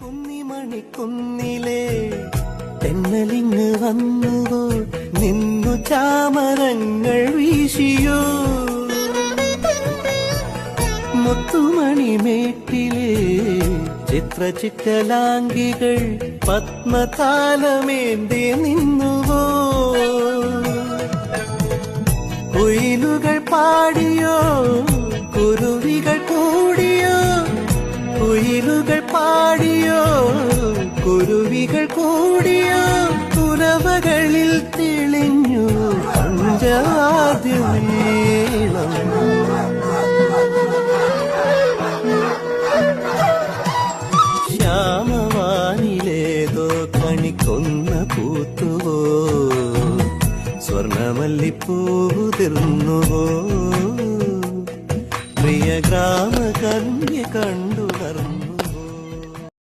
കുന്നിമണിക്കുന്നിലേ തെന്നലിങ്ങ് വന്നുവോ നിന്നു ചാമരങ്ങൾ വീശിയോ മുത്തുമണിമേട്ടിലേ ചിത്രചിക്കലാംഗികൾ പത്മതാലമേന്തി നിന്നുവോ കുയിലുകൾ പാടിയോ കുരുവികൾ കൂടിയോ കുയിലുകൾ പാടിയോ കുരുവികൾ കൂടിയോ കുരവകളിൽ തെളിഞ്ഞു പഞ്ചവാദ്യമേളം ശ്യാമവാനിലേതോ കണിക്കൊന്ന പൂത്തുവോ സ്വർണമല്ലിപ്പൂതിർന്നുവോ പ്രിയ ഗ്രാമകന്യ കണ്ണു